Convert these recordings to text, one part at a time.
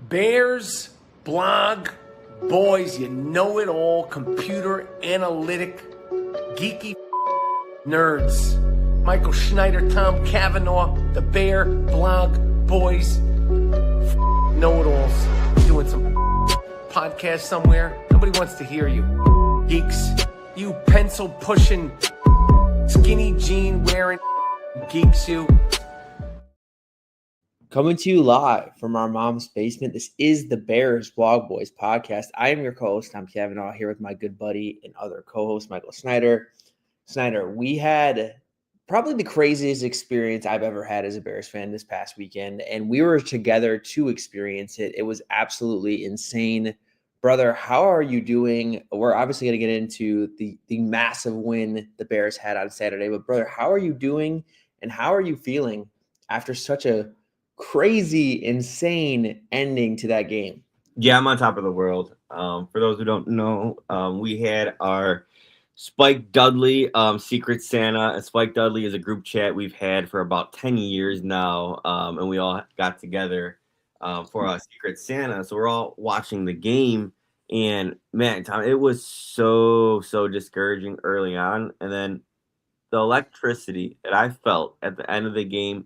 Bears, blog, boys, you know it all, computer, analytic, geeky nerds. Michael Schneider, Tom Cavanaugh, the Bear, blog, boys, know-it-alls, doing some podcast somewhere. Nobody wants to hear you. Geeks, you pencil-pushing, skinny jean wearing geeks, you. Coming to you live from our mom's basement. This is the Bears Blog Boys podcast. I am your co-host, Tom Cavanaugh, here with my good buddy and other co-host, Michael Schneider. Schneider, we had probably the craziest experience I've ever had as a Bears fan this past weekend, and we were together to experience it. It was absolutely insane. Brother, how are you doing? We're obviously going to get into the massive win the Bears had on Saturday, but brother, how are you doing, and how are you feeling after such a crazy, insane ending to that game? Yeah, I'm on top of the world. For those who don't know, we had our Spike Dudley Secret Santa. And Spike Dudley is a group chat we've had for about 10 years now, and we all got together for our Secret Santa. So we're all watching the game, and man, Tom, it was so discouraging early on, and then the electricity that I felt at the end of the game.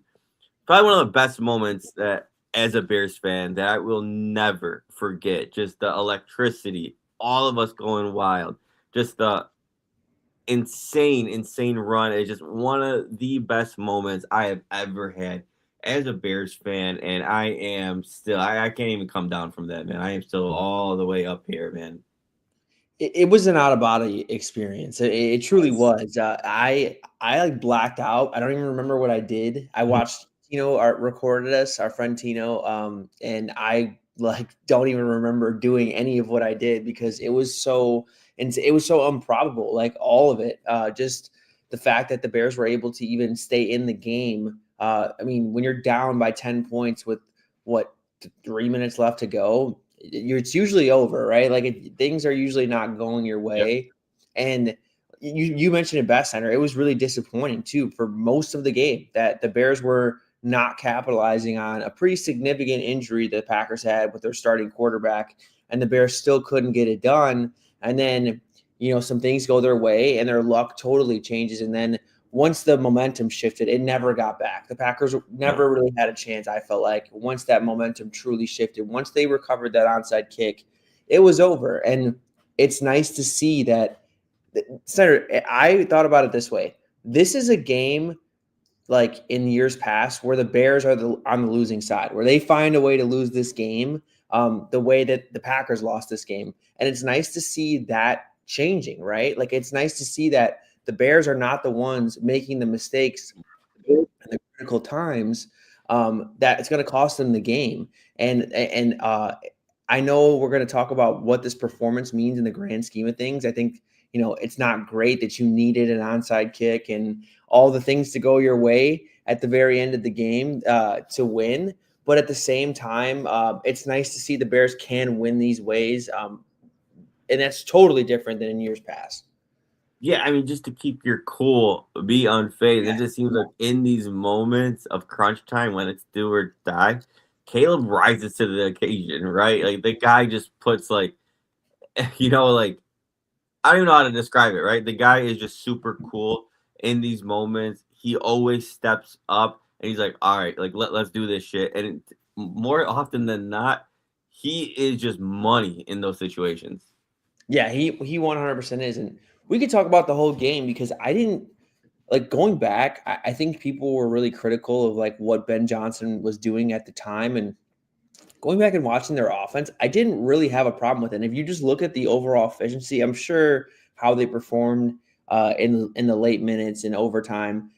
Probably one of the best moments that, as a Bears fan, that I will never forget. Just the electricity, all of us going wild, just the insane run. It's just one of the best moments I have ever had as a Bears fan, and I am still, I can't even come down from that, man. I am still all the way up here, man. It was an out-of-body experience. It truly was. I like blacked out. I don't even remember what I did. I watched Tino recorded us, our friend Tino, and I like don't even remember doing any of what I did because it was so improbable, like all of it. Just the fact that the Bears were able to even stay in the game. I mean, when you're down by 10 points with 3 minutes left to go, it's usually over, right? Like things are usually not going your way. Yep. And you mentioned it best, Center. It was really disappointing too for most of the game that the Bears were not capitalizing on a pretty significant injury the Packers had with their starting quarterback, and the Bears still couldn't get it done. And then, some things go their way and their luck totally changes. And then once the momentum shifted, it never got back. The Packers never really had a chance, I felt like, once that momentum truly shifted. Once they recovered that onside kick, it was over. And it's nice to see that. Senator, I thought about it this way. This is a game like in years past where the Bears are on the losing side, where they find a way to lose this game the way that the Packers lost this game. And it's nice to see that changing, right? Like it's nice to see that the Bears are not the ones making the mistakes in the critical times that it's going to cost them the game. And I know we're going to talk about what this performance means in the grand scheme of things. I think, it's not great that you needed an onside kick and all the things to go your way at the very end of the game to win. But at the same time, it's nice to see the Bears can win these ways. And that's totally different than in years past. Yeah, I mean, just to keep your cool, be unfazed. Yeah. It just seems like in these moments of crunch time when it's do or die, Caleb rises to the occasion, right? Like the guy just puts like, I don't even know how to describe it, right? The guy is just super cool in these moments. He always steps up and he's like, all right, like let's do this shit. And more often than not, he is just money in those situations. Yeah, he 100% is. And we could talk about the whole game because I didn't like going back. I think people were really critical of like what Ben Johnson was doing at the time, and going back and watching their offense, I didn't really have a problem with it. And if you just look at the overall efficiency, I'm sure how they performed in the late minutes and overtime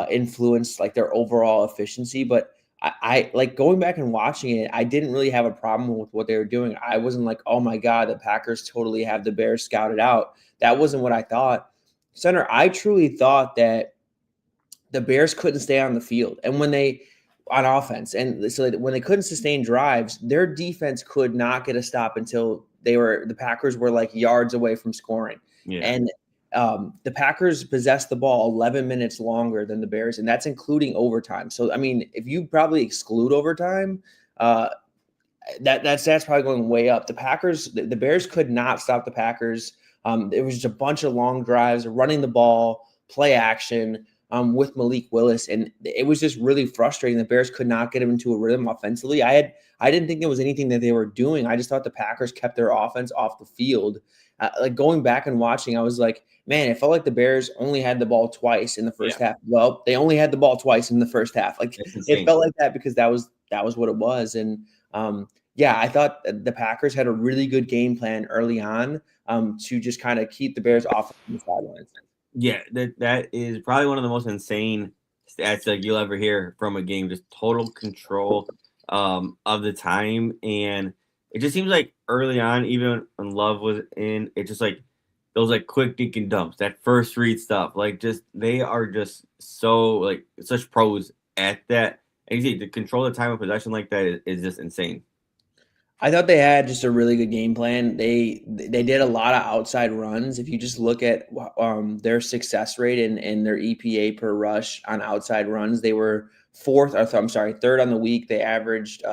influenced like their overall efficiency. But I like going back and watching it, I didn't really have a problem with what they were doing. I wasn't like, oh my God, the Packers totally have the Bears scouted out. That wasn't what I thought. Center, I truly thought that the Bears couldn't stay on the field. And when they on offense, and so when they couldn't sustain drives, their defense could not get a stop until the Packers were like yards away from scoring. Yeah. And the Packers possessed the ball 11 minutes longer than the Bears, and that's including overtime. So, I mean, if you probably exclude overtime, that's probably going way up. The Bears could not stop the Packers. It was just a bunch of long drives, running the ball, play action with Malik Willis, and it was just really frustrating. The Bears could not get him into a rhythm offensively. I didn't think there was anything that they were doing. I just thought the Packers kept their offense off the field. Like going back and watching, I was like, man, it felt like the Bears only had the ball twice in the first half. Well, they only had the ball twice in the first half. Like it felt like that because that was what it was. And I thought the Packers had a really good game plan early on to just kind of keep the Bears off the sidelines. Yeah, that is probably one of the most insane stats that you'll ever hear from a game. Just total control of the time, and it just seems like early on, even when Love was in, it just like those like quick dink and dumps, that first read stuff, like just they are just so like such pros at that. And you see, to control the time of possession like that is just insane. I thought they had just a really good game plan. They did a lot of outside runs. If you just look at their success rate and their EPA per rush on outside runs, they were third on the week. They averaged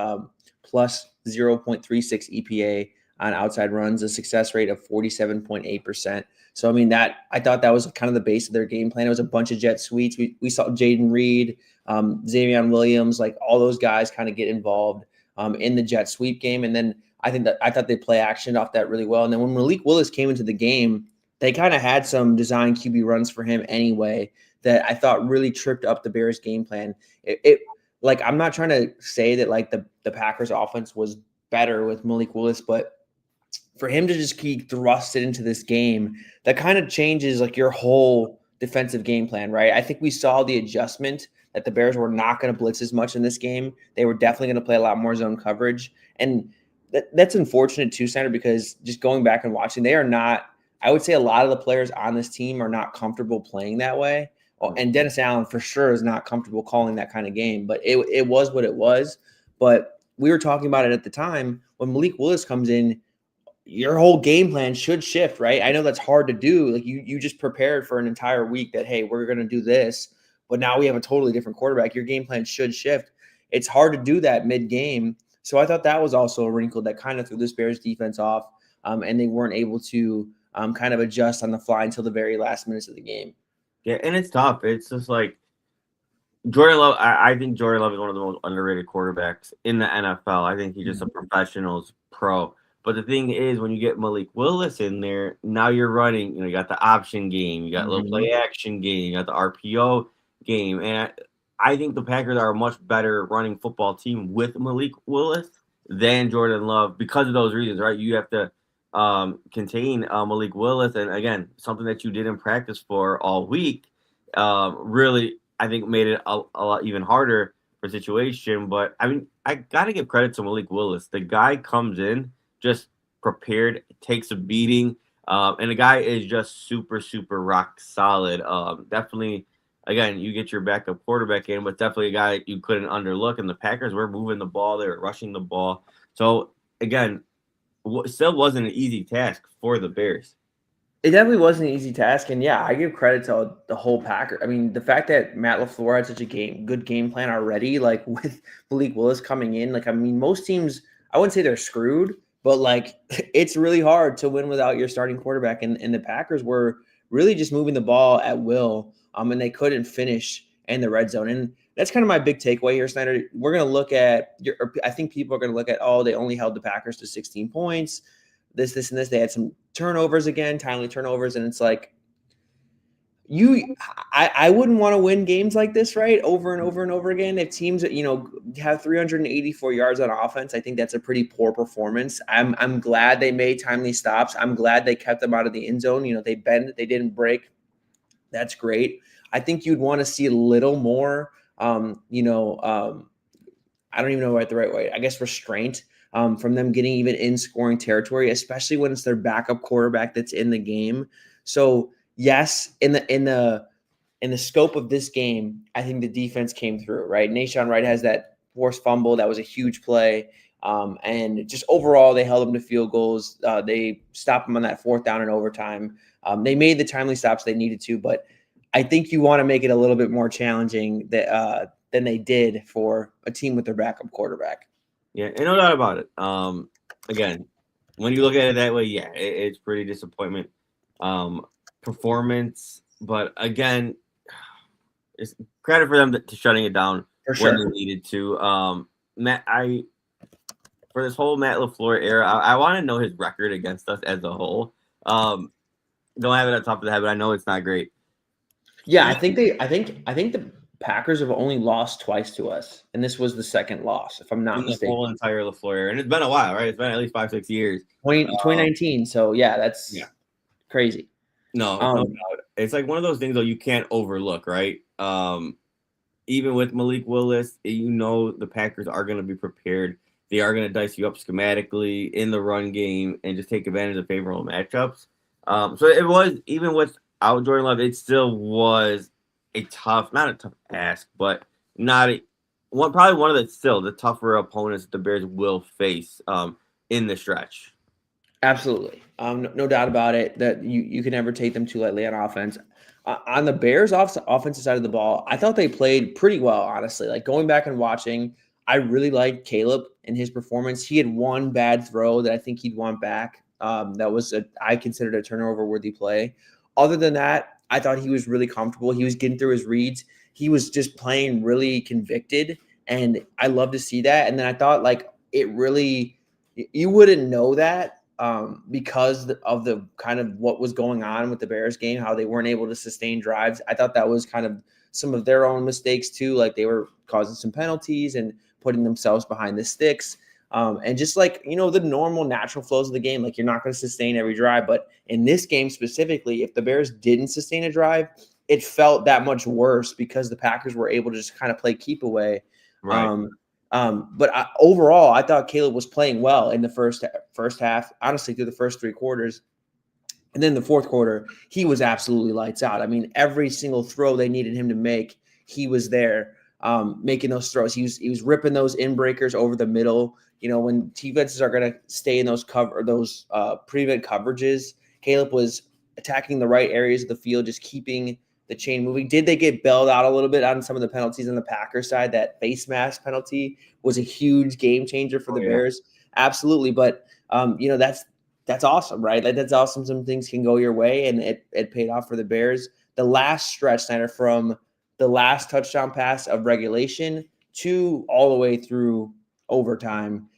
plus 0.36 EPA on outside runs, a success rate of 47.8%. So, I mean, I thought that was kind of the base of their game plan. It was a bunch of jet sweeps. We saw Jaden Reed, Xavier Williams, like all those guys kind of get involved in the jet sweep game. And then I thought they play action off that really well. And then when Malik Willis came into the game, they kind of had some design QB runs for him anyway that I thought really tripped up the Bears game plan. It like, I'm not trying to say that like the Packers offense was better with Malik Willis, but for him to just keep thrusted into this game, that kind of changes like your whole defensive game plan, right? I think we saw the adjustment that the Bears were not going to blitz as much in this game. They were definitely going to play a lot more zone coverage. And that's unfortunate too, Snyder, because just going back and watching, they are not, I would say a lot of the players on this team are not comfortable playing that way. And Dennis Allen for sure is not comfortable calling that kind of game, but it was what it was. But we were talking about it at the time when Malik Willis comes in, your whole game plan should shift, right? I know that's hard to do. Like you just prepared for an entire week that, hey, we're going to do this, but now we have a totally different quarterback. Your game plan should shift. It's hard to do that mid-game. So I thought that was also a wrinkle that kind of threw this Bears defense off, and they weren't able to kind of adjust on the fly until the very last minutes of the game. Yeah, and it's tough. It's just like Jordan Love. I think Jordan Love is one of the most underrated quarterbacks in the NFL. I think he's just a professional's pro. But the thing is, when you get Malik Willis in there, now you're running, you got the option game, you got a little play action game, you got the RPO game. And I think the Packers are a much better running football team with Malik Willis than Jordan Love because of those reasons, right? You have to contain Malik Willis. And again, something that you did in practice for all week really, I think, made it a lot even harder for situation. But I mean, I got to give credit to Malik Willis. The guy comes in just prepared, takes a beating, and the guy is just super, super rock solid. Definitely, again, you get your backup quarterback in, but definitely a guy you couldn't underlook. And the Packers were moving the ball, they were rushing the ball. So again, still wasn't an easy task for the Bears. It definitely wasn't an easy task, and I give credit to the whole Packer. I mean, the fact that Matt LaFleur had such a good game plan already, like with Malik Willis coming in, like I mean, most teams, I wouldn't say they're screwed. But, like, it's really hard to win without your starting quarterback. And the Packers were really just moving the ball at will, and they couldn't finish in the red zone. And that's kind of my big takeaway here, Snyder. We're going to look at – I think people are going to look at, they only held the Packers to 16 points, this, and this. They had some turnovers again, timely turnovers. And it's like, I wouldn't want to win games like this, right? Over and over and over again. If teams, have 384 yards on offense, I think that's a pretty poor performance. I'm glad they made timely stops. I'm glad they kept them out of the end zone. They bend, they didn't break. That's great. I think you'd want to see a little more, I don't even know the right way. I guess restraint from them getting even in scoring territory, especially when it's their backup quarterback that's in the game. So, yes, in the scope of this game, I think the defense came through, right? Nahshon Wright has that forced fumble. That was a huge play. And just overall, they held them to field goals. They stopped them on that 4th down in overtime. They made the timely stops they needed to, but I think you want to make it a little bit more challenging than they did for a team with their backup quarterback. Yeah, and no doubt about it. Again, when you look at it that way, yeah, it's pretty disappointment performance. But again, it's credit for them to shutting it down For when sure. they needed to. Matt, for this whole Matt LaFleur era, I want to know his record against us as a whole. Don't have it on top of the head, but I know it's not great. Yeah, I think the Packers have only lost twice to us, and this was the second loss, if I'm not In the mistaken. whole entire LaFleur era, and it's been a while, right? It's been at least 5-6 years. 2019. So yeah, that's crazy. No doubt. It's like one of those things though you can't overlook, right? Even with Malik Willis, you know the Packers are going to be prepared. They are going to dice you up schematically in the run game and just take advantage of favorable matchups. So it was, even without Jordan Love, it still was not a tough ask, but probably one of the tougher opponents the Bears will face in the stretch. Absolutely. No doubt about it that you can never take them too lightly on offense. On the Bears offensive side of the ball, I thought they played pretty well, honestly. Like going back and watching, I really liked Caleb and his performance. He had one bad throw that I think he'd want back. That was I considered a turnover-worthy play. Other than that, I thought he was really comfortable. He was getting through his reads. He was just playing really convicted, and I love to see that. And then I thought like it really you wouldn't know that because of the kind of what was going on with the Bears game, how they weren't able to sustain drives. I thought that was kind of some of their own mistakes too. Like they were causing some penalties and putting themselves behind the sticks. And just like, the normal natural flows of the game, like you're not going to sustain every drive. But in this game specifically, if the Bears didn't sustain a drive, it felt that much worse because the Packers were able to just kind of play keep away. Right. But overall, I thought Caleb was playing well in the first half, honestly, through the first three quarters. And then the fourth quarter, he was absolutely lights out. I mean, every single throw they needed him to make, he was there making those throws. He was ripping those in breakers over the middle. When defenses are going to stay in those prevent coverages, Caleb was attacking the right areas of the field, just keeping the chain moving. Did they get bailed out a little bit on some of the penalties on the Packers side? That face mask penalty was a huge game changer for the Bears. Absolutely. But, that's awesome, right? Like that's awesome. Some things can go your way, and it paid off for the Bears. The last stretch, Snyder, from the last touchdown pass of regulation to all the way through overtime,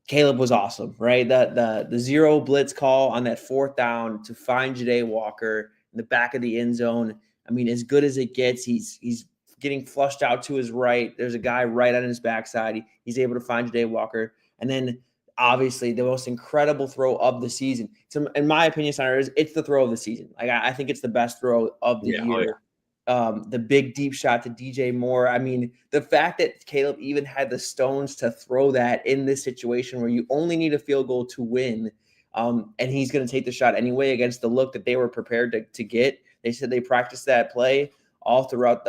Caleb was awesome, right? The zero blitz call on that fourth down to find Ja'Day Walker in the back of the end zone. I mean, as good as it gets, he's getting flushed out to his right. There's a guy right on his backside. He's able to find Ja'Day Walker, and then obviously the most incredible throw of the season. So in my opinion, Snyder, it's the throw of the season. Like I think it's the best throw of the year. The big deep shot to DJ Moore. I mean, the fact that Caleb even had the stones to throw that in this situation where you only need a field goal to win, and he's going to take the shot anyway against the look that they were prepared to get. They said they practiced that play all throughout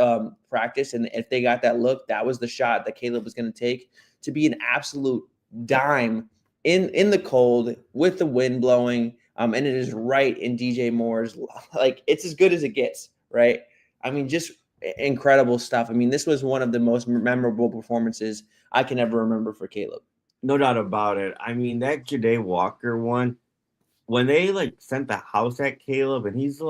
practice, and if they got that look, that was the shot that Caleb was going to take to be an absolute dime in the cold with the wind blowing, and it is right in DJ Moore's, like it's as good as it gets, right? I mean, just incredible stuff. I mean, this was one of the most memorable performances I can ever remember for Caleb. No doubt about it. I mean, that Ja'Day Walker one, when they sent the house at Caleb and he's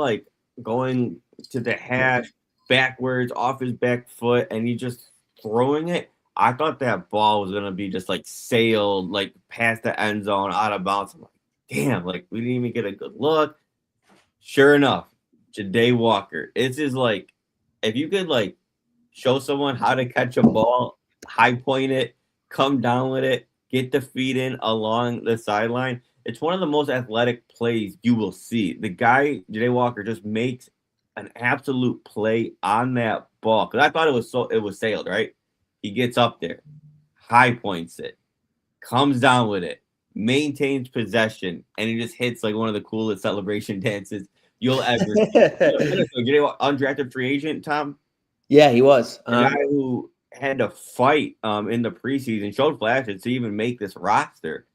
going to the hash backwards off his back foot and he's just throwing it. I thought that ball was gonna be just sailed past the end zone out of bounds. I'm like, damn, we didn't even get a good look. Sure enough, Ja'Day Walker. It's just if you could show someone how to catch a ball, high point it, come down with it, get the feet in along the sideline. It's one of the most athletic plays you will see. The guy, Ja'Day Walker, just makes an absolute play on that ball. Because I thought it was sailed, right? He gets up there, high points it, comes down with it, maintains possession, and he just hits one of the coolest celebration dances you'll ever see. Undrafted free agent, Tom? Yeah, he was. A guy who had to fight in the preseason, showed flashes to even make this roster.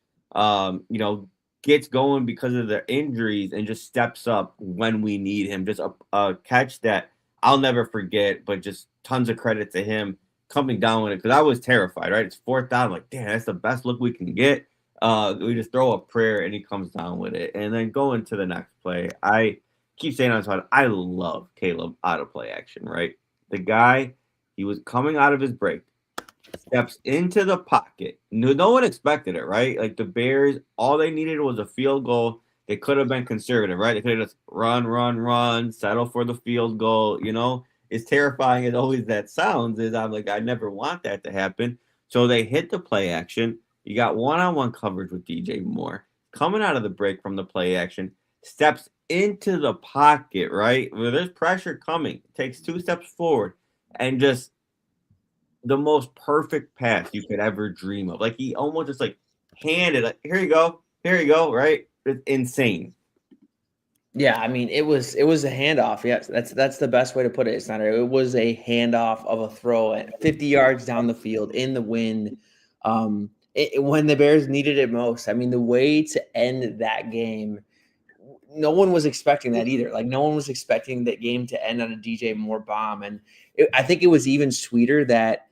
Gets going because of the injuries and just steps up when we need him. Just a catch that I'll never forget, but just tons of credit to him coming down with it because I was terrified, right? It's 4th down. Like, damn, that's the best look we can get. We just throw a prayer and he comes down with it. And then going to the next play, I keep saying on this one, I love Caleb out of play action, right? The guy, he was coming out of his break, steps into the pocket. No one expected it, right? Like the Bears, all they needed was a field goal. They could have been conservative, right? They could have just run, settle for the field goal. You know, as terrifying as always that sounds, is I'm like, I never want that to happen. So they hit the play action. You got one-on-one coverage with DJ Moore coming out of the break from the play action, steps into the pocket, right? Where there's pressure coming, takes 2 steps forward, and just the most perfect pass you could ever dream of. Like he almost just like handed, like, here you go, right? It's insane. Yeah, I mean, it was a handoff. Yes, that's the best way to put it. It's not. It was a handoff of a throw at 50 yards down the field in the wind, when the Bears needed it most. I mean, the way to end that game, no one was expecting that either. Like, no one was expecting that game to end on a DJ Moore bomb, and I think it was even sweeter that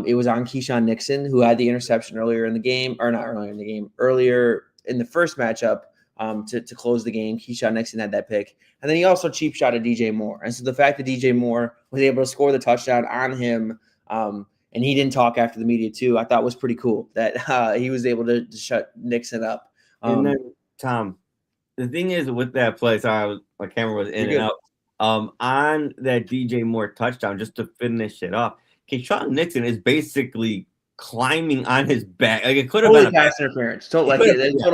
it was on Keyshawn Nixon, who had the interception earlier in the game, or not earlier in the game, earlier in the first matchup. To close the game. Keyshawn Nixon had that pick. And then he also cheap shot at DJ Moore. And so the fact that DJ Moore was able to score the touchdown on him, and he didn't talk after the media too, I thought was pretty cool that he was able to shut Nixon up. And then, Tom, the thing is with that play, sorry, my camera was in and out. On that DJ Moore touchdown, just to finish it up, Keyshawn Nixon is basically climbing on his back. Like it could have been a pass interference. Total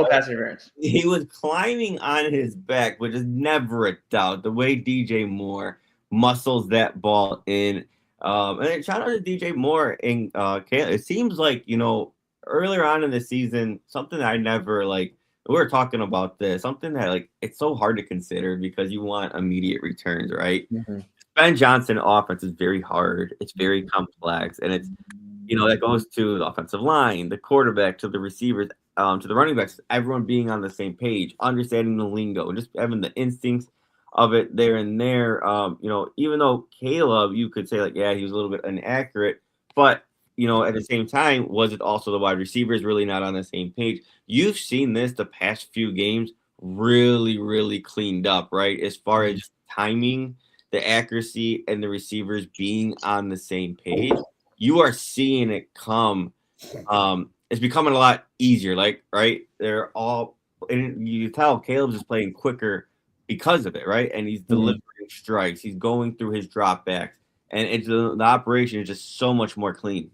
pass interference. He was climbing on his back, which is never a doubt. The way DJ Moore muscles that ball in. And then shout out to DJ Moore and it seems like, you know, earlier on in the season, something that I never like, we were talking about this, something that like it's so hard to consider because you want immediate returns, right? Mm-hmm. Ben Johnson offense is very hard. It's very complex, and it's, you know, that goes to the offensive line, the quarterback, to the receivers, to the running backs, everyone being on the same page, understanding the lingo, and just having the instincts of it there and there. You know, even though Caleb, you could say like, yeah, he was a little bit inaccurate, but, you know, at the same time, was it also the wide receivers really not on the same page? You've seen this the past few games really, really cleaned up, right? As far as timing, the accuracy, and the receivers being on the same page. You are seeing it come. It's becoming a lot easier. Like, right, they're all, and you tell Caleb's is playing quicker because of it, right? And he's delivering strikes. He's going through his drop backs, and it's the operation is just so much more clean.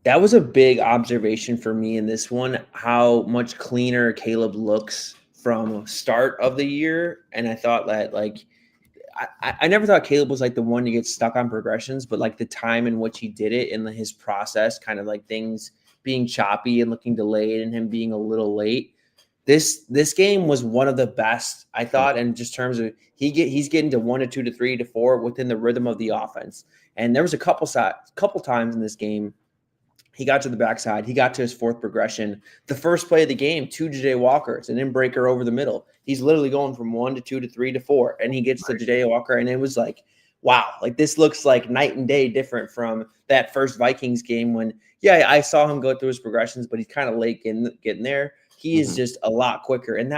That was a big observation for me in this one, how much cleaner Caleb looks from start of the year. And I thought that, like, I never thought Caleb was like the one to get stuck on progressions, but like the time in which he did it and his process, kind of like things being choppy and looking delayed and him being a little late. This game was one of the best, I thought, in just terms of he's getting to 1 to 2 to 3 to 4 within the rhythm of the offense. And there was a couple times in this game he got to the backside. He got to his 4th progression. The first play of the game, 2 Ja'Day Walker. It's an in-breaker over the middle. He's literally going from 1 to 2 to 3 to 4, and he gets to Ja'Day Walker, and it was like, wow, like this looks like night and day different from that first Vikings game when, yeah, I saw him go through his progressions, but he's kind of late getting there. He is just a lot quicker, and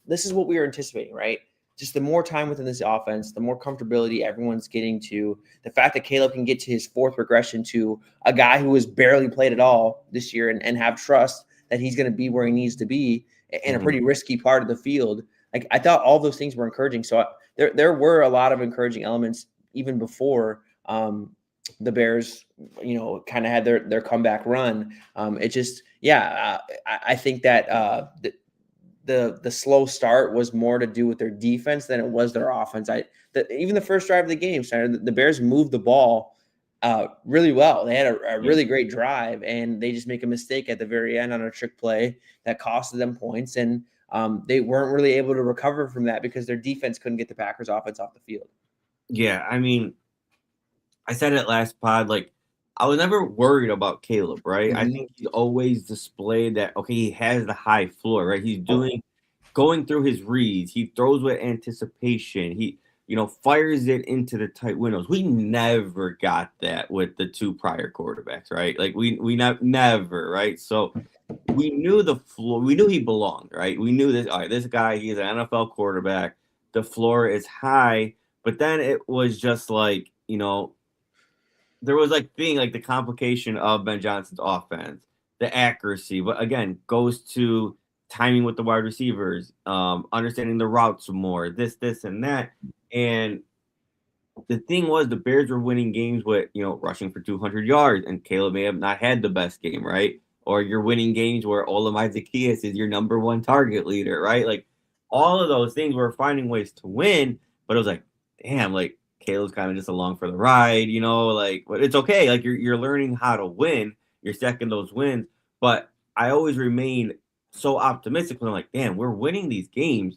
this is what we were anticipating, right? Just the more time within this offense, the more comfortability everyone's getting to. The fact that Caleb can get to his 4th regression to a guy who has barely played at all this year and have trust that he's going to be where he needs to be in a pretty risky part of the field. Like, I thought all those things were encouraging. So there were a lot of encouraging elements even before the Bears, you know, kind of had their comeback run. It just, I think that the slow start was more to do with their defense than it was their offense. Even the first drive of the game, the Bears moved the ball really well. They had a really great drive, and they just make a mistake at the very end on a trick play that costed them points, and they weren't really able to recover from that because their defense couldn't get the Packers offense off the field. Yeah, I mean, I said it last pod, like, I was never worried about Caleb, right? I think he's always displayed that, okay, he has the high floor, right? He's going through his reads. He throws with anticipation. fires it into the tight windows. We never got that with the two prior quarterbacks, right? Like we never, right? So we knew the floor. We knew he belonged, right? We knew this. All right, this guy, he's an NFL quarterback. The floor is high, but then it was just like, there was like the complication of Ben Johnson's offense, the accuracy, but again, goes to timing with the wide receivers, understanding the routes more, this, and that. And the thing was, the Bears were winning games with, rushing for 200 yards, and Caleb may have not had the best game, right? Or you're winning games where Olamide Zaccheaus is your number one target leader, right? Like all of those things were finding ways to win, but it was like, damn, like Caleb's kind of just along for the ride, but it's okay. Like you're learning how to win, you're stacking those wins. But I always remain so optimistic when I'm like, damn, we're winning these games.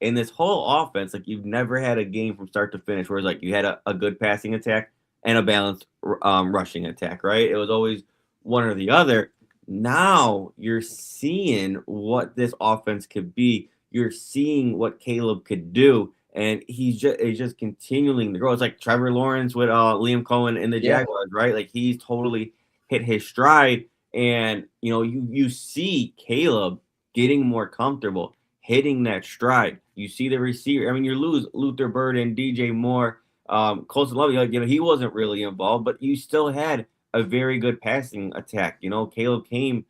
In this whole offense, like you've never had a game from start to finish where it's like you had a good passing attack and a balanced rushing attack, right? It was always one or the other. Now you're seeing what this offense could be. You're seeing what Caleb could do, and he's just continuing to grow. It's like Trevor Lawrence with Liam Cohen in the Jaguars, right? Like he's totally hit his stride, and you see Caleb getting more comfortable, hitting that stride. You see the receiver. I mean, you lose Luther Bird and DJ Moore. Colson Love, he wasn't really involved, but you still had a very good passing attack. Caleb came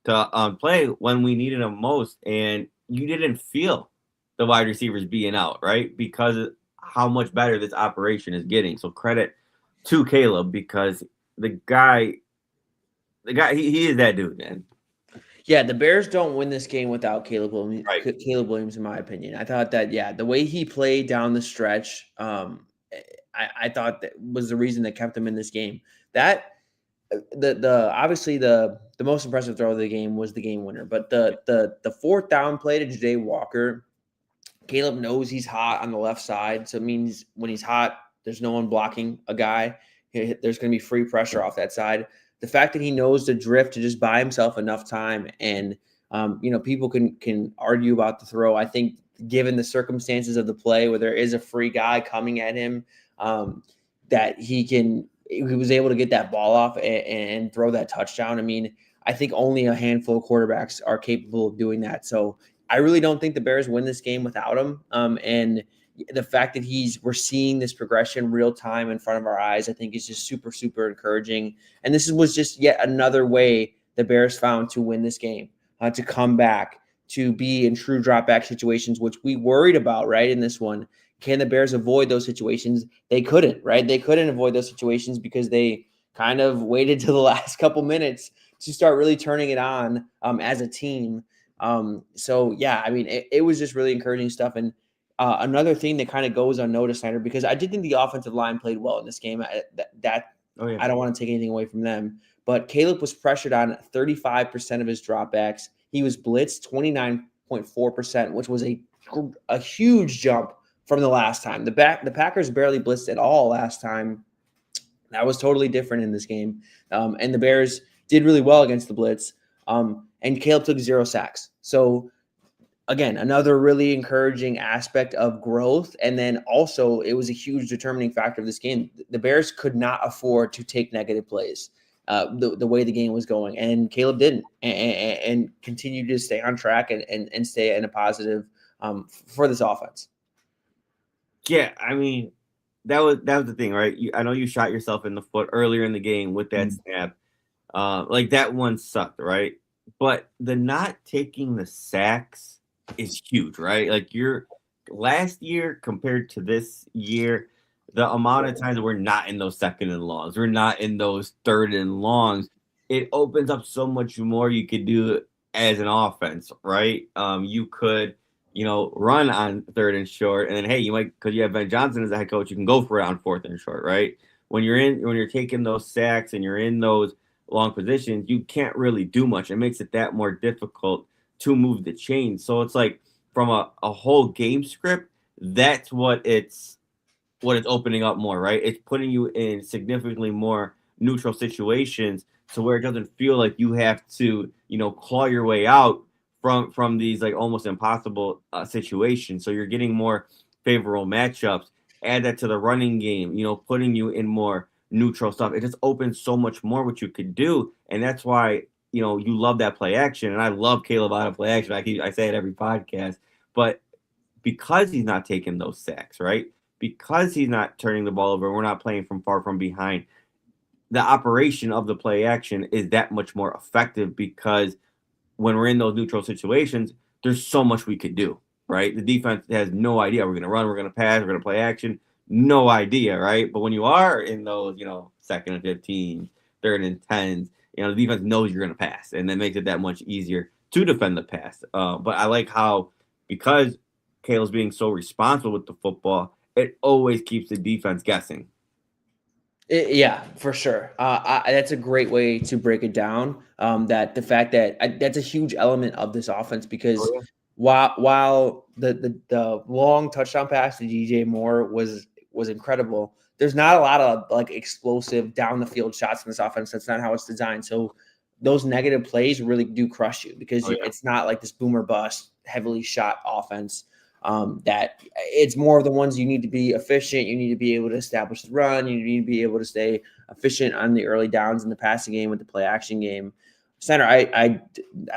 to play when we needed him most, and you didn't feel the wide receivers being out, right? Because of how much better this operation is getting. So credit to Caleb, because the guy, he is that dude, man. Yeah, the Bears don't win this game without Caleb Williams. Right. Caleb Williams, in my opinion. I thought that, the way he played down the stretch, I thought that was the reason that kept him in this game. That obviously the most impressive throw of the game was the game winner, but the fourth down play to Jay Walker, Caleb knows he's hot on the left side, so it means when he's hot, there's no one blocking a guy. There's going to be free pressure off that side. The fact that he knows the drift to just buy himself enough time, and people can argue about the throw. I think given the circumstances of the play, where there is a free guy coming at him, that he was able to get that ball off and throw that touchdown. I mean, I think only a handful of quarterbacks are capable of doing that. So I really don't think the Bears win this game without him. And the fact that we're seeing this progression real time in front of our eyes, I think is just super, super encouraging. And this was just yet another way the Bears found to win this game, to come back, to be in true drop back situations, which we worried about, right? In this one, can the Bears avoid those situations? They couldn't, right? They couldn't avoid those situations because they kind of waited to the last couple minutes to start really turning it on as a team. So yeah, I mean, it was just really encouraging stuff. And another thing that kind of goes unnoticed, Snyder, because I did think the offensive line played well in this game. I don't want to take anything away from them, but Caleb was pressured on 35% of his dropbacks. He was blitzed 29.4%, which was a huge jump from the last time. The Packers barely blitzed at all last time. That was totally different in this game. And the Bears did really well against the blitz. And Caleb took 0 sacks. So again, another really encouraging aspect of growth. And then also it was a huge determining factor of this game. The Bears could not afford to take negative plays the way the game was going. And Caleb didn't, and continued to stay on track and stay in a positive for this offense. Yeah, I mean, that was the thing, right? I know you shot yourself in the foot earlier in the game with that snap. Like that one sucked, right? But the not taking the sacks is huge, right? Like your last year compared to this year, the amount of times that we're not in those second and longs, we're not in those third and longs, it opens up so much more you could do as an offense, right? You could, run on third and short, and then hey, you might, because you have Ben Johnson as a head coach, you can go for it on fourth and short, right? When you're taking those sacks and you're in those long positions, you can't really do much. It makes it that more difficult to move the chain. So it's like from a whole game script, that's what it's opening up more, right? It's putting you in significantly more neutral situations to where it doesn't feel like you have to, claw your way out from these like almost impossible situations. So you're getting more favorable matchups. add that to the running game, putting you in more neutral stuff. It just opens so much more what you could do. And that's why, you love that play action. And I love Caleb out of play action. I say it every podcast. But because he's not taking those sacks, right? Because he's not turning the ball over, we're not playing from far from behind. The operation of the play action is that much more effective because when we're in those neutral situations, there's so much we could do, right? The defense has no idea. We're going to run, we're going to pass, we're going to play action. No idea, right? But when you are in those, second and 15, third and 10s, the defense knows you're going to pass, and that makes it that much easier to defend the pass. But I like how, because Caleb's being so responsible with the football, it always keeps the defense guessing. Yeah, for sure. That's a great way to break it down. That the fact that that's a huge element of this offense because Oh, yeah. while the long touchdown pass to DJ Moore was incredible, there's not a lot of like explosive down the field shots in this offense. That's not how it's designed. So those negative plays really do crush you because Oh, yeah. it's not like this boomer bust, heavily shot offense. That it's more of the ones you need to be efficient. You need to be able to establish the run. You need to be able to stay efficient on the early downs in the passing game with the play action game. Center, I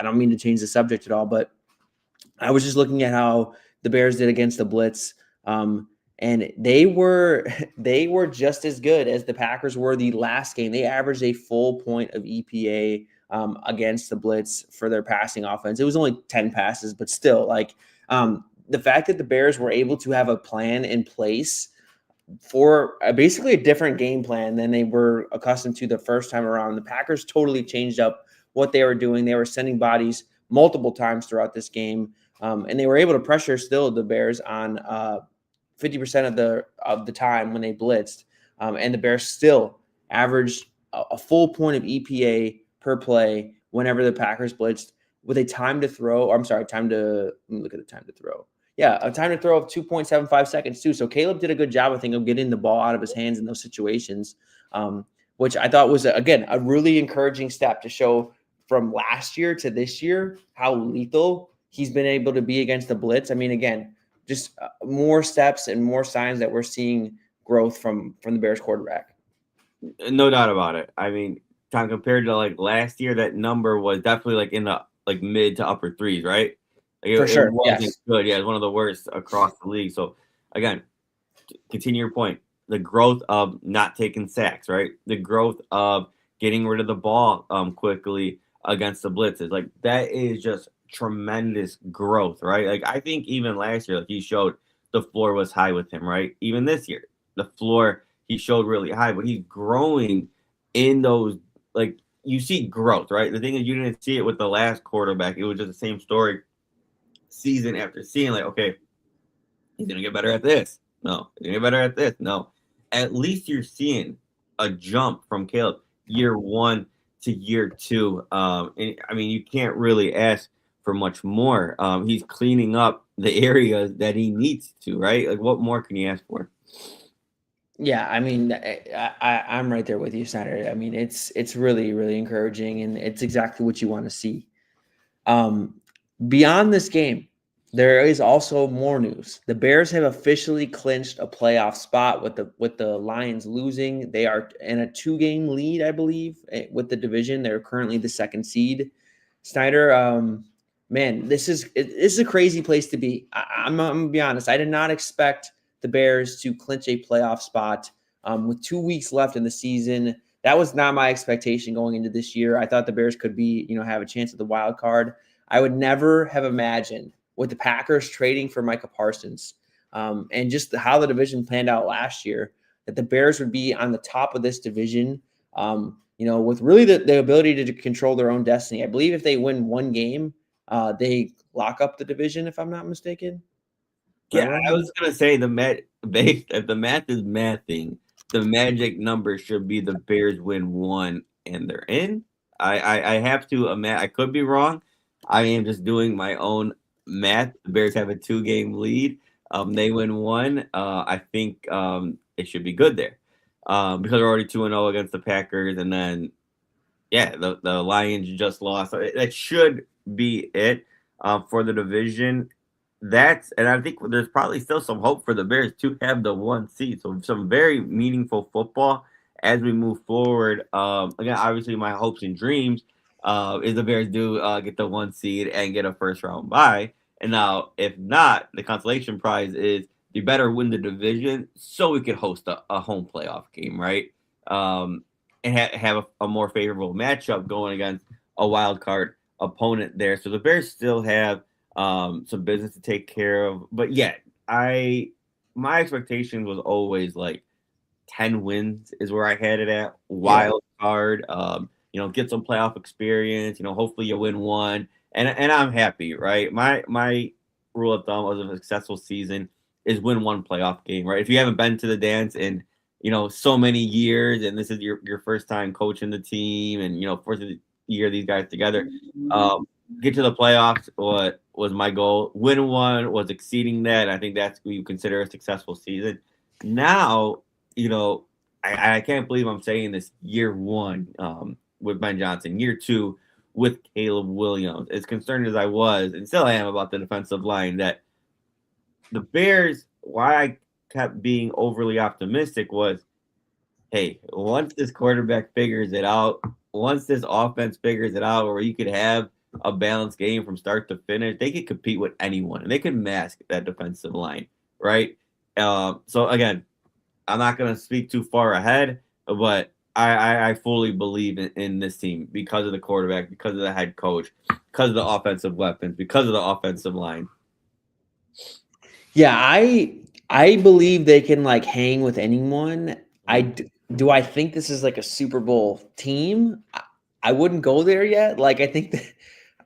don't mean to change the subject at all, but I was just looking at how the Bears did against the blitz, and they were just as good as the Packers were the last game. They averaged a full point of EPA against the blitz for their passing offense. It was only 10 passes, but still, like the fact that the Bears were able to have a plan in place for basically a different game plan than they were accustomed to the first time around. The Packers totally changed up what they were doing. They were sending bodies multiple times throughout this game, and they were able to pressure still the Bears on 50% of the time when they blitzed, and the Bears still averaged a full point of EPA per play whenever the Packers blitzed with a time to throw. Let me look at the time to throw. Yeah, a time to throw of 2.75 seconds too. So Caleb did a good job, I think, of getting the ball out of his hands in those situations, which I thought was, again, a really encouraging step to show from last year to this year how lethal he's been able to be against the blitz. I mean, again, just more steps and more signs that we're seeing growth from the Bears quarterback. No doubt about it. I mean, Tom, compared to like last year, that number was definitely like in the like mid to upper threes, right? Like For sure, it wasn't yes. good. Yeah, it's one of the worst across the league. So again, continue your point. The growth of not taking sacks, right? The growth of getting rid of the ball quickly against the blitzes. Like that is just tremendous growth, right? Like I think even last year, like he showed the floor was high with him, right? Even this year, the floor he showed really high, but he's growing in those, like you see growth, right? The thing is you didn't see it with the last quarterback. It was just the same story season after season, like, okay, he's gonna get better at this. No, he's gonna get better at this. No. At least you're seeing a jump from Caleb year 1 to year 2. And I mean, you can't really ask for much more. He's cleaning up the areas that he needs to, right? Like, what more can you ask for? Yeah, I mean, I'm right there with you, Snyder. I mean, it's really, really encouraging, and it's exactly what you want to see. Beyond this game, there is also more news. The Bears have officially clinched a playoff spot with the Lions losing. They are in a 2-game lead, I believe, with the division. They're currently the 2nd seed. Snyder, man, this is a crazy place to be. I'm gonna be honest. I did not expect the Bears to clinch a playoff spot with 2 weeks left in the season. That was not my expectation going into this year. I thought the Bears could be, have a chance at the wild card. I would never have imagined with the Packers trading for Micah Parsons and just how the division planned out last year that the Bears would be on the top of this division, with really the ability to control their own destiny. I believe if they win one game, they lock up the division, if I'm not mistaken. Yeah, I was gonna say if the math is mathing, the magic number should be the Bears win 1 and they're in. I have to imagine. I could be wrong. I am just doing my own math. The Bears have a 2-game lead. They win 1. I think it should be good there because we're already 2-0 against the Packers, and then the Lions just lost. So that should be it for the division. and I think there's probably still some hope for the Bears to have the 1 seed. So some very meaningful football as we move forward. Again, obviously my hopes and dreams is the Bears do get the 1 seed and get a first round bye. And now, if not, the consolation prize is you better win the division so we could host a home playoff game, right? And have a more favorable matchup going against a wild card opponent there. So the Bears still have some business to take care of. But yeah, my expectation was always like 10 wins is where I had it at. Wild card, get some playoff experience, hopefully you win one. And I'm happy, right? My rule of thumb of a successful season is win one playoff game, right? If you haven't been to the dance in, so many years and this is your first time coaching the team and first year these guys together, get to the playoffs what was my goal. Win one was exceeding that. I think that's what you consider a successful season. Now, I can't believe I'm saying this year one with Ben Johnson, year two with Caleb Williams. As concerned as I was and still am about the defensive line, that the Bears, why I kept being overly optimistic was, hey, once this quarterback figures it out, once this offense figures it out, where you could have a balanced game from start to finish, they could compete with anyone and they could mask that defensive line, right? So again, I'm not going to speak too far ahead, but I fully believe in this team because of the quarterback, because of the head coach, because of the offensive weapons, because of the offensive line. Yeah, I believe they can like hang with anyone. Do I think this is like a Super Bowl team? I wouldn't go there yet. Like I think that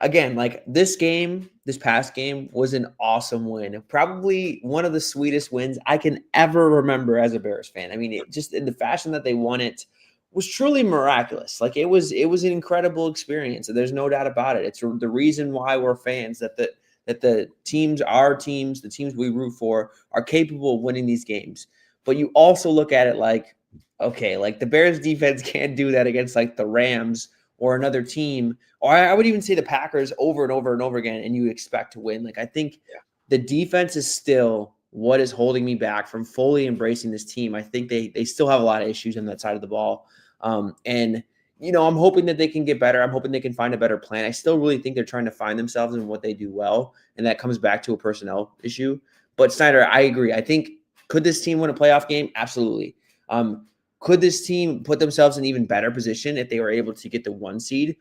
again, like this past game was an awesome win. Probably one of the sweetest wins I can ever remember as a Bears fan. I mean, it just in the fashion that they won it was truly miraculous. Like it was an incredible experience. And there's no doubt about it. It's the reason why we're fans, that the teams, our teams, the teams we root for are capable of winning these games. But you also look at it like, okay, like the Bears defense can't do that against like the Rams or another team, or I would even say the Packers over and over and over again, and you expect to win. Like I think the defense is still what is holding me back from fully embracing this team. I think they still have a lot of issues on that side of the ball. And I'm hoping that they can get better. I'm hoping they can find a better plan. I still really think they're trying to find themselves in what they do well, and that comes back to a personnel issue. But Snyder, I agree. I think could this team win a playoff game? Absolutely. Could this team put themselves in even better position if they were able to get the 1 seed?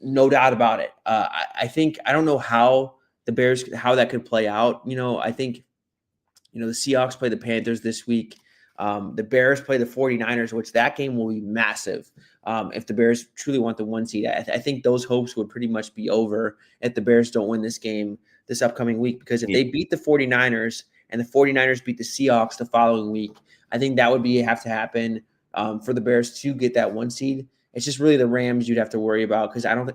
No doubt about it. I think I don't know how that could play out. I think the Seahawks play the Panthers this week. The Bears play the 49ers, which that game will be massive. If the Bears truly want the 1 seed, I think those hopes would pretty much be over if the Bears don't win this game this upcoming week, because if they beat the 49ers and the 49ers beat the Seahawks the following week, I think that would have to happen for the Bears to get that 1 seed. It's just really the Rams you'd have to worry about, because I don't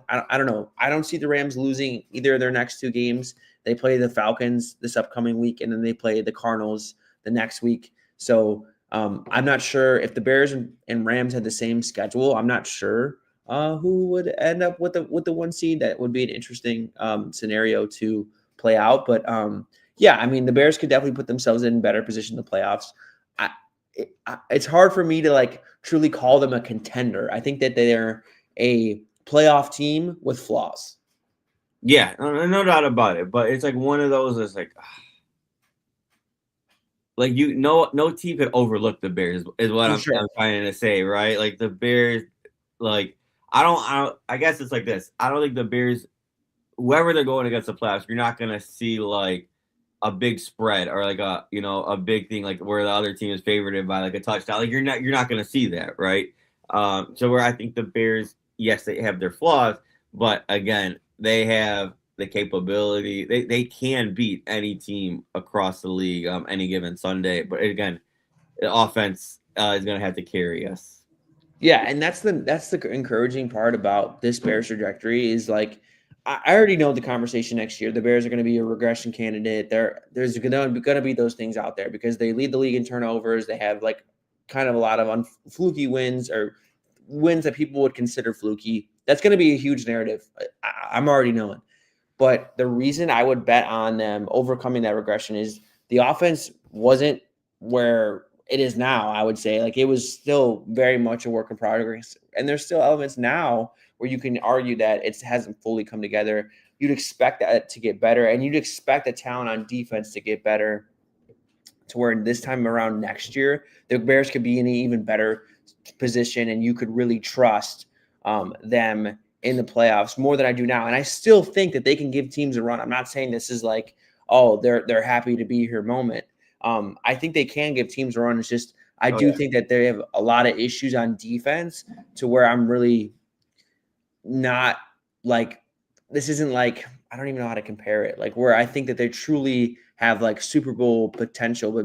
know. I don't see the Rams losing either of their next 2 games. They play the Falcons this upcoming week, and then they play the Cardinals the next week. So I'm not sure if the Bears and Rams had the same schedule. I'm not sure who would end up with the 1 seed. That would be an interesting scenario to play out. But yeah, I mean, the Bears could definitely put themselves in better position in the playoffs. It's hard for me to like truly call them a contender. I think that they're a playoff team with flaws. Yeah, no doubt about it. But it's like one of those that's like no team could overlook the Bears is what I'm trying to say, right? Like the Bears, like I guess it's like this. I don't think the Bears, whoever they're going against the playoffs, you're not gonna see like a big spread or like a big thing like where the other team is favored by like a touchdown. Like you're not gonna see that, right? So where I think the Bears, yes, they have their flaws, but again, they have the capability. They can beat any team across the league any given Sunday. But again, the offense is gonna have to carry us. Yeah, and that's the encouraging part about this Bears trajectory is like I already know the conversation next year. The Bears are going to be a regression candidate. There's going to be those things out there because they lead the league in turnovers. They have like kind of a lot of fluky wins or wins that people would consider fluky. That's going to be a huge narrative. I'm already knowing. But the reason I would bet on them overcoming that regression is the offense wasn't where it is now. I would say like it was still very much a work in progress, and there's still elements now where you can argue that it hasn't fully come together. You'd expect that to get better, and you'd expect the talent on defense to get better to where this time around next year, the Bears could be in an even better position and you could really trust them in the playoffs more than I do now. And I still think that they can give teams a run. I'm not saying this is like, oh, they're happy to be here moment. I think they can give teams a run. It's just I do think that they have a lot of issues on defense to where I'm really not like this isn't like I don't even know how to compare it. Like where I think that they truly have like Super Bowl potential, but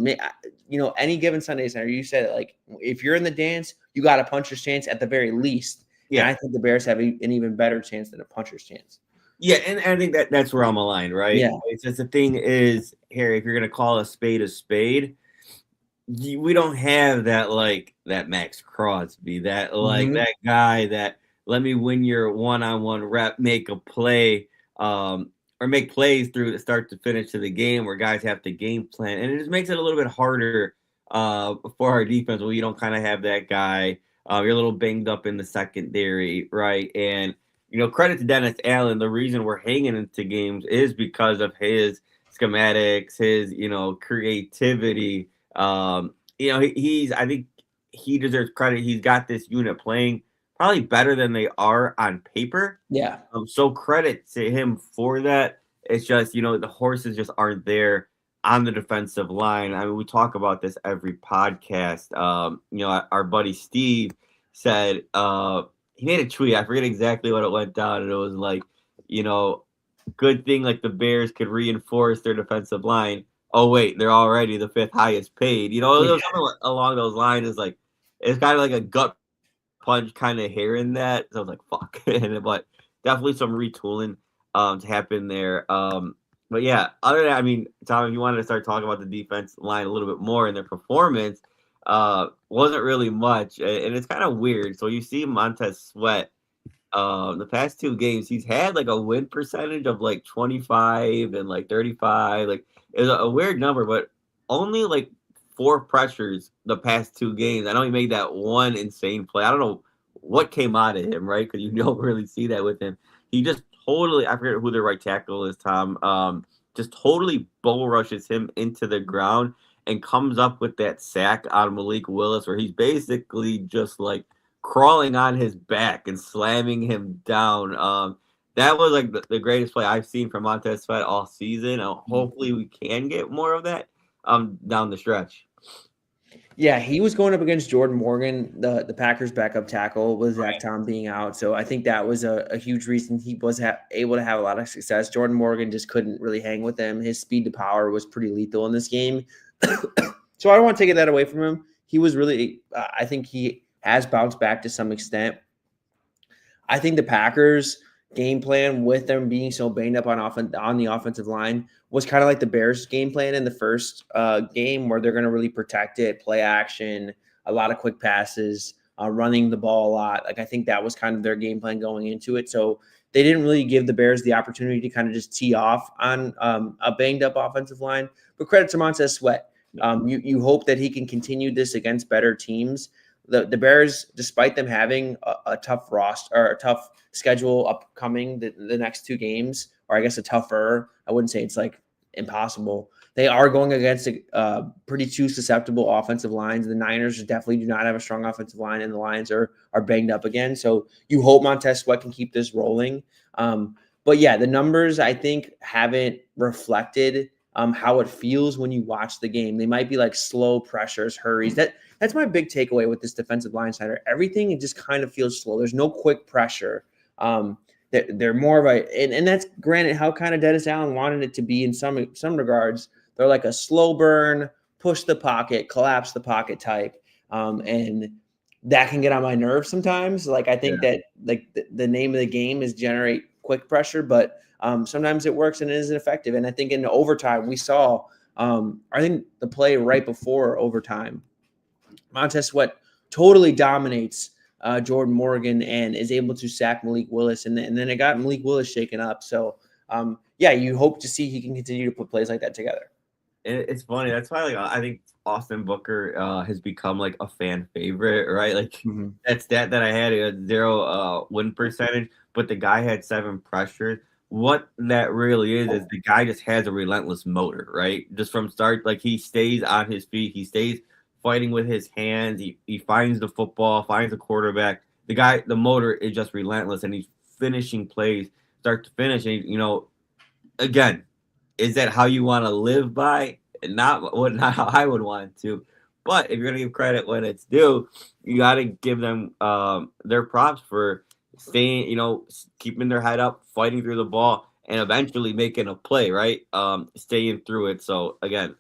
any given Sunday Center, you said like if you're in the dance, you got a puncher's chance at the very least. Yeah, and I think the Bears have an even better chance than a puncher's chance. Yeah, and I think that's where I'm aligned, right? Yeah, it's just the thing is, Harry, if you're gonna call a spade, we don't have that Max Crosby, that that guy that let me win your one-on-one rep, make a play, or make plays through the start to finish to the game where guys have to game plan, and it just makes it a little bit harder for our defense when you don't kind of have that guy. You're a little banged up in the secondary, right? And credit to Dennis Allen. The reason we're hanging into games is because of his schematics, his creativity. I think he deserves credit. He's got this unit playing probably better than they are on paper. Yeah. So credit to him for that. It's just, the horses just aren't there on the defensive line. I mean, we talk about this every podcast. Our buddy Steve said he made a tweet. I forget exactly what it went down. And it was like, good thing like the Bears could reinforce their defensive line. Oh, wait, they're already the 5th highest paid. Something along those lines is like, it's kind of like a gut punch kind of hearing that. So I was like, fuck. But definitely some retooling to happen there. But yeah, other than that, I mean, Tom, if you wanted to start talking about the defense line a little bit more and their performance, wasn't really much. And it's kind of weird. So you see Montez Sweat, the past 2 games, he's had like a win percentage of like 25 and like 35. Like it's a weird number, but only like 4 pressures the past 2 games. I know he made that one insane play. I don't know what came out of him, right? Because you don't really see that with him. He just totally, I forget who the right tackle is, Tom, just totally bull rushes him into the ground and comes up with that sack on Malik Willis where he's basically just like crawling on his back and slamming him down. That was like the greatest play I've seen from Montez Sweat all season. Hopefully we can get more of that down the stretch. Yeah, he was going up against Jordan Morgan, the Packers' backup tackle, with Zach Tom being out. So I think that was a huge reason he was able to have a lot of success. Jordan Morgan just couldn't really hang with him. His speed to power was pretty lethal in this game. So I don't want to take that away from him. He was really I think he has bounced back to some extent. I think the Packers' game plan with them being so banged up on the offensive line was kind of like the Bears' game plan in the first game where they're going to really protect it, play action, a lot of quick passes, running the ball a lot. Like I think that was kind of their game plan going into it. So they didn't really give the Bears the opportunity to kind of just tee off on a banged up offensive line. But credit to Montez Sweat. You hope that he can continue this against better teams. The Bears, despite them having a tough roster or a tough schedule upcoming the next 2 games, or I guess a tougher, I wouldn't say it's like impossible. They are going against pretty 2 susceptible offensive lines. The Niners definitely do not have a strong offensive line, and the Lions are banged up again. So you hope Montez Sweat can keep this rolling. But yeah, the numbers I think haven't reflected how it feels when you watch the game. They might be like slow pressures, hurries. That's my big takeaway with this defensive line center. Everything, it just kind of feels slow. There's no quick pressure. They're more of and that's granted how kind of Dennis Allen wanted it to be in some regards. They're like a slow burn, push the pocket, collapse the pocket type. And that can get on my nerves sometimes. Like I think that like the name of the game is generate quick pressure, but sometimes it works and it isn't effective. And I think in the overtime we saw, I think the play right before overtime, Montez Sweat totally dominates Jordan Morgan and is able to sack Malik Willis. And then it got Malik Willis shaken up. So yeah, you hope to see he can continue to put plays like that together. It's funny. That's why, like, I think Austin Booker has become like a fan favorite, right? Like that stat that I had, a 0 win percentage, but the guy had 7 pressures. What that really is the guy just has a relentless motor, right? Just from start, like he stays on his feet, he stays fighting with his hands. He finds the football, finds the quarterback. The motor is just relentless, and he's finishing plays start to finish. And again, is that how you want to live by? Not how I would want to. But if you're gonna give credit when it's due, you got to give them their props for staying, keeping their head up, fighting through the ball, and eventually making a play, right? Staying through it. So again,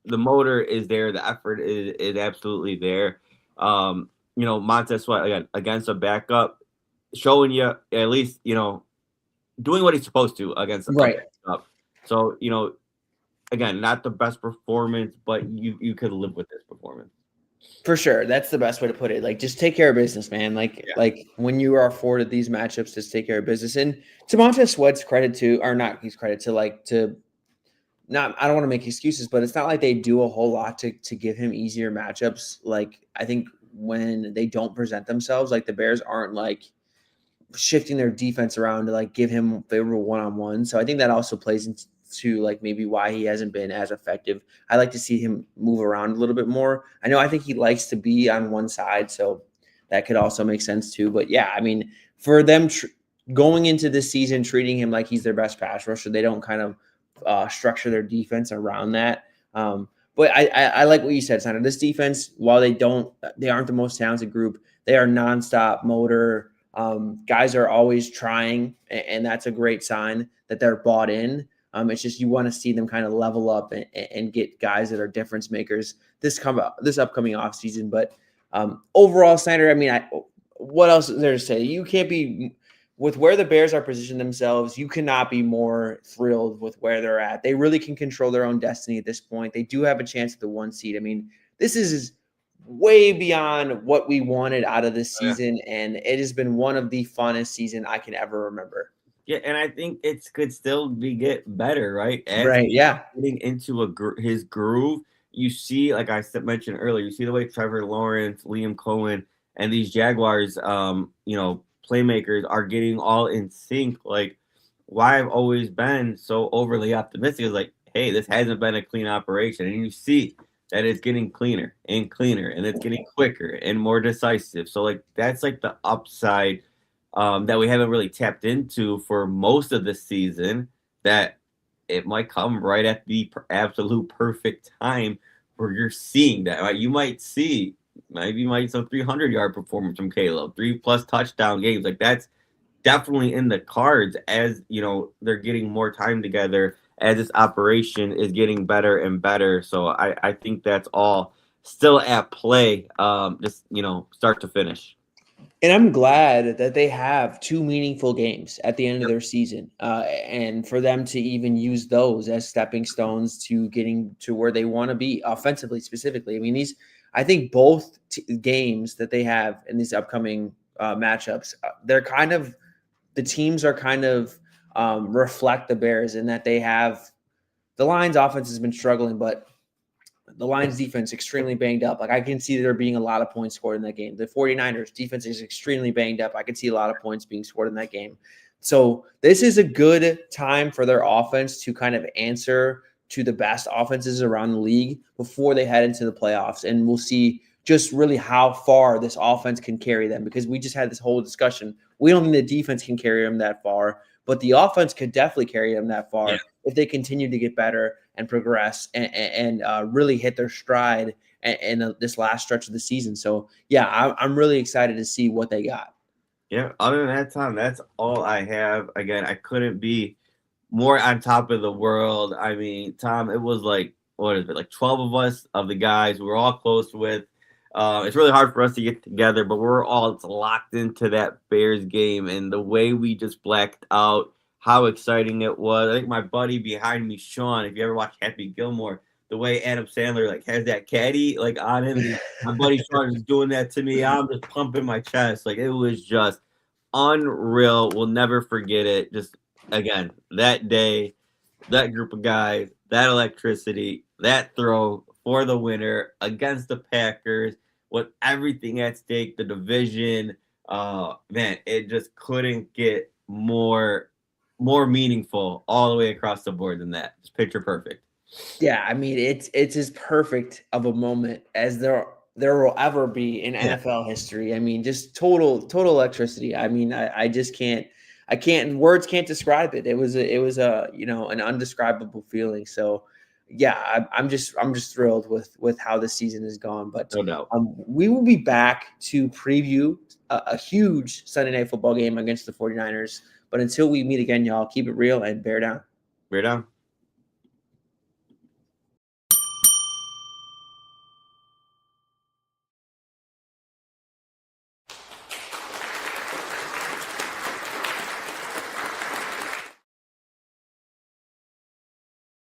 the motor is there, the effort is absolutely there. Montez Sweat again against a backup, showing you at least doing what he's supposed to against a backup. So again, not the best performance, but you could live with this performance. For sure. That's the best way to put it. Like, just take care of business, man. Like when you are afforded these matchups, just take care of business. And to Montez Sweat's credit to, or not his credit to, I don't want to make excuses, but it's not like they do a whole lot to give him easier matchups. Like, I think when they don't present themselves, like the Bears aren't like shifting their defense around to like give him favorable one-on-one. So I think that also plays into like maybe why he hasn't been as effective. I like to see him move around a little bit more. I think he likes to be on one side, so that could also make sense too. But yeah, I mean, for them going into this season, treating him like he's their best pass rusher, they don't kind of structure their defense around that. But I like what you said, Sandra. This defense, while they aren't the most talented group, they are nonstop motor. Guys are always trying, and that's a great sign that they're bought in. It's just you want to see them kind of level up and get guys that are difference makers this upcoming offseason. But overall, Snyder, I mean, what else is there to say? You can't be with where the Bears are positioned themselves. You cannot be more thrilled with where they're at. They really can control their own destiny at this point. They do have a chance at the 1 seed. I mean, this is way beyond what we wanted out of this season, and it has been one of the funnest season I can ever remember. Yeah, and I think it could still get better, right? Getting into his groove, you see, like I mentioned earlier, you see the way Trevor Lawrence, Liam Cohen, and these Jaguars, playmakers are getting all in sync. Like, why I've always been so overly optimistic is like, hey, this hasn't been a clean operation, and you see that it's getting cleaner and cleaner, and it's getting quicker and more decisive. So, like, that's like the upside that we haven't really tapped into for most of the season, that it might come right at the absolute perfect time where you're seeing that. Right? You might see maybe some 300-yard performance from Caleb, 3+ touchdown games. Like, that's definitely in the cards as, they're getting more time together, as this operation is getting better and better. So I think that's all still at play, just, start to finish. And I'm glad that they have 2 meaningful games at the end of their season, and for them to even use those as stepping stones to getting to where they want to be offensively, specifically. I mean, I think both games that they have in these upcoming matchups, the teams are kind of reflect the Bears in that they have the Lions' offense has been struggling, but the Lions defense extremely banged up. Like, I can see there being a lot of points scored in that game. The 49ers defense is extremely banged up. I can see a lot of points being scored in that game. So this is a good time for their offense to kind of answer to the best offenses around the league before they head into the playoffs. And we'll see just really how far this offense can carry them, because we just had this whole discussion. We don't think the defense can carry them that far, but the offense could definitely carry them that far if they continue to get better and progress and really hit their stride in this last stretch of the season. So, yeah, I'm really excited to see what they got. Yeah, other than that, Tom, that's all I have. Again, I couldn't be more on top of the world. I mean, Tom, it was like, what is it, like 12 of us, of the guys we're all close with. It's really hard for us to get together, but we're all locked into that Bears game, and the way we just blacked out, how exciting it was. I think my buddy behind me, Sean, if you ever watch Happy Gilmore, the way Adam Sandler has that caddy on him, my buddy Sean is doing that to me. I'm just pumping my chest. Like, it was just unreal. We'll never forget it. Just again, that day, that group of guys, that electricity, that throw for the winner against the Packers with everything at stake, the division, man, it just couldn't get more meaningful all the way across the board than that. It's picture perfect. Yeah, I mean it's as perfect of a moment as there will ever be in NFL history. I mean, just total electricity. I mean, I just can't words can't describe it. It was a an undescribable feeling. So yeah, I'm just thrilled with how the season has gone. But No doubt. we will be back to preview a huge Sunday night football game against the 49ers. But until we meet again, y'all, keep it real and bear down. Bear down.